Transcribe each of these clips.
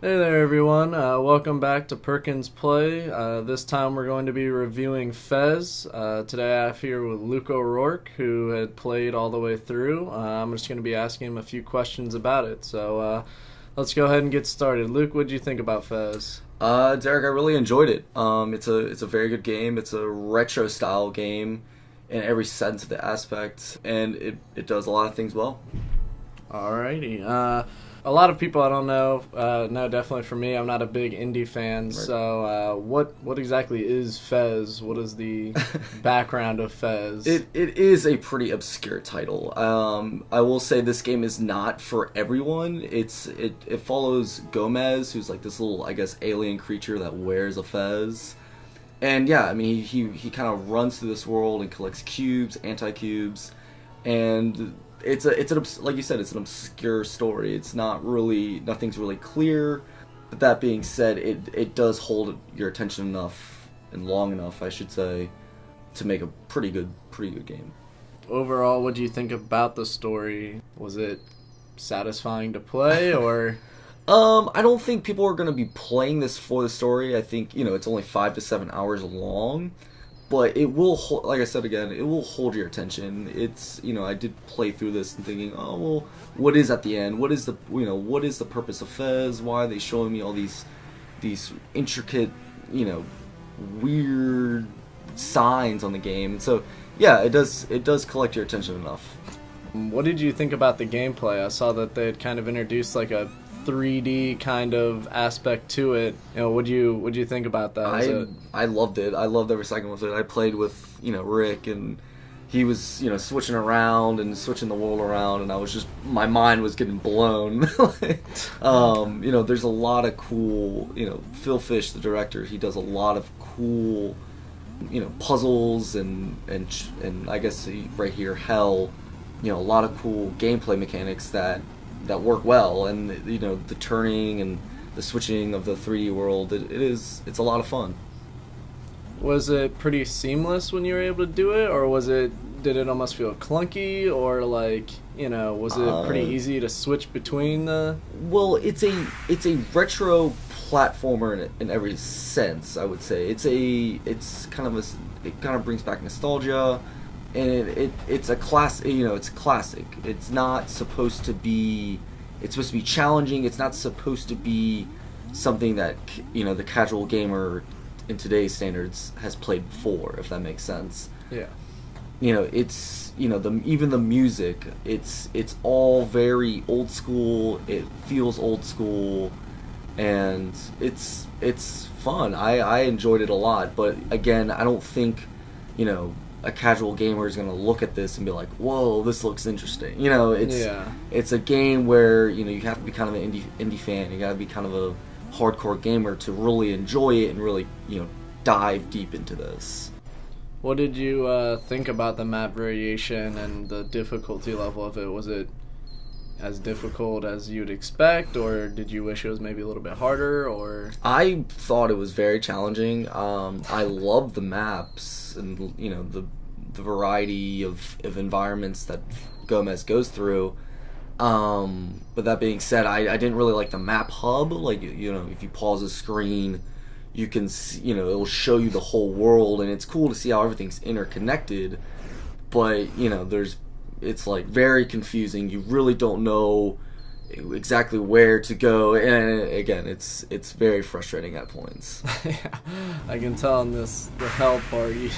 Hey there, everyone. Welcome back to Perkins Play. This time we're going to be reviewing Fez. Today I have here with Luke O'Rourke, who had played all the way through. I'm just going to be asking him a few questions about it. So let's go ahead and get started. Luke, what did you think about Fez? Derek, I really enjoyed it. It's a very good game. It's a retro style game in every sense of the aspect, and it does a lot of things well. Alrighty. A lot of people I don't know know definitely for me. I'm not a big indie fan. Right. So what exactly is Fez? What is the background of Fez? It is a pretty obscure title. I will say this game is not for everyone. It follows Gomez, who's like this little, I guess, alien creature that wears a fez. And yeah, I mean, he kind of runs through this world and collects cubes, anti-cubes, and like you said, it's an obscure story. It's not really, nothing's really clear. But that being said, it does hold your attention enough and long enough, I should say, to make a pretty good game. Overall, what do you think about the story? Was it satisfying to play, or I don't think people are going to be playing this for the story. I think, it's only 5 to 7 hours long, but it will, like I said again, it will hold your attention. I did play through this and thinking, oh, well, what is at the end? What is the purpose of Fez? Why are they showing me all these intricate, weird signs on the game? And so, yeah, it does collect your attention enough. what did you think about the gameplay? I saw that they had kind of introduced like a 3D kind of aspect to it. What'd you think about that? I loved it. I loved every second of it. I played with Rick, and he was switching around and switching the world around, and I was just, my mind was getting blown. There's a lot of cool. Phil Fish, the director, he does a lot of cool puzzles and I guess right here hell. A lot of cool gameplay mechanics that work well, and the turning and the switching of the 3D world. It's a lot of fun. Was it pretty seamless when you were able to do it, or did it almost feel clunky, or was it pretty easy to switch between the? Well, it's a retro platformer in every sense. I would say it's kind of it kind of brings back nostalgia, and it's a class. It's classic. It's not supposed to be. It's supposed to be challenging. It's not supposed to be something that the casual gamer in today's standards has played before, if that makes sense. Yeah. It's even the music. It's all very old school. It feels old school, and it's fun. I enjoyed it a lot. But again, I don't think a casual gamer is going to look at this and be like, "Whoa, this looks interesting." It's a game where you have to be kind of an indie fan. You got to be kind of a hardcore gamer to really enjoy it and really dive deep into this. What did you think about the map variation and the difficulty level of it? Was it as difficult as you'd expect, or did you wish it was maybe a little bit harder? Or I thought it was very challenging. I love the maps and the variety of environments that Gomez goes through. But that being said, I didn't really like the map hub. Like if you pause a screen, you can see, it'll show you the whole world, and it's cool to see how everything's interconnected. But it's like very confusing. You really don't know exactly where to go, and again, it's very frustrating at points. yeah, I can tell in the hell part you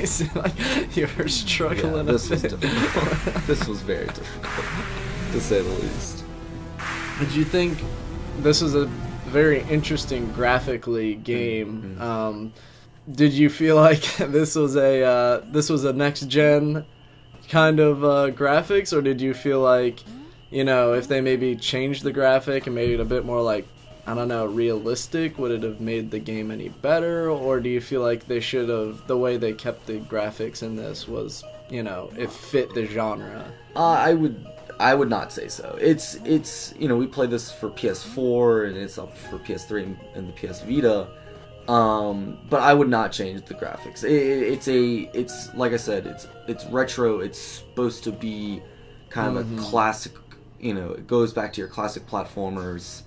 seem like you were struggling. Yeah, this was difficult. This was very difficult, to say the least. Did you think this was a very interesting graphically game? Mm-hmm. Did you feel like this was a next gen kind of graphics, or did you feel like if they maybe changed the graphic and made it a bit more like, I don't know, realistic, would it have made the game any better? Or do you feel like they should have, the way they kept the graphics in this was, it fit the genre? I would not say so. It's we played this for PS4 and it's up for PS3 and the PS Vita. But I would not change the graphics. It's like I said, it's retro. It's supposed to be kind of a classic. It goes back to your classic platformers.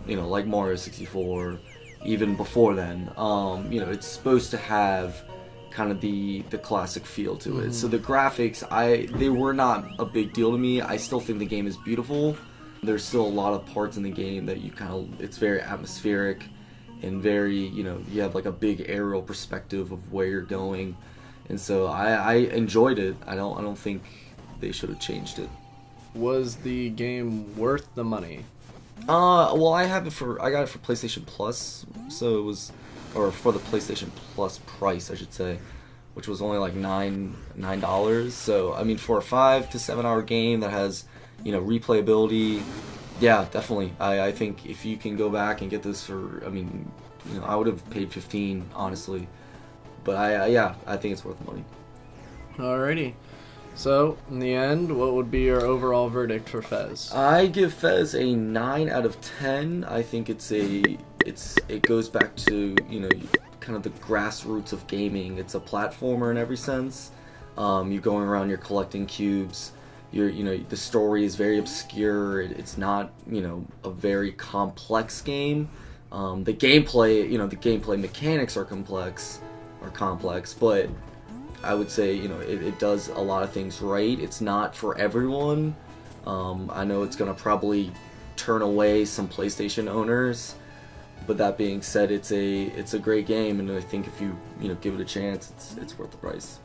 like Mario 64, even before then. It's supposed to have kind of the classic feel to it. So the graphics, they were not a big deal to me. I still think the game is beautiful. There's still a lot of parts in the game that it's very atmospheric and very, you have like a big aerial perspective of where you're going. And so I enjoyed it. I don't think they should have changed it. Was the game worth the money? Well, I got it for PlayStation Plus, so it was, or for the PlayStation Plus price, I should say, which was only like $9. So I mean, for a 5 to 7 hour game that has, replayability, yeah, definitely. I think if you can go back and get this for, I would have paid $15, honestly, but I think it's worth the money. Alrighty. So, in the end, what would be your overall verdict for Fez? I give Fez a 9 out of 10. I think it goes back to, kind of the grassroots of gaming. It's a platformer in every sense. You're going around, you're collecting cubes. The story is very obscure. It's not, a very complex game. The gameplay mechanics are complex, but I would say, it does a lot of things right. It's not for everyone. I know it's going to probably turn away some PlayStation owners, but that being said, it's a great game, and I think if you give it a chance, it's worth the price.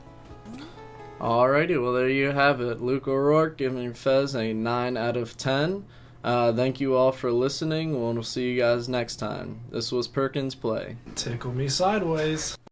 Alrighty, well there you have it. Luke O'Rourke giving Fez a 9 out of 10. Thank you all for listening. We'll see you guys next time. This was Perkins Play. Tickle me sideways.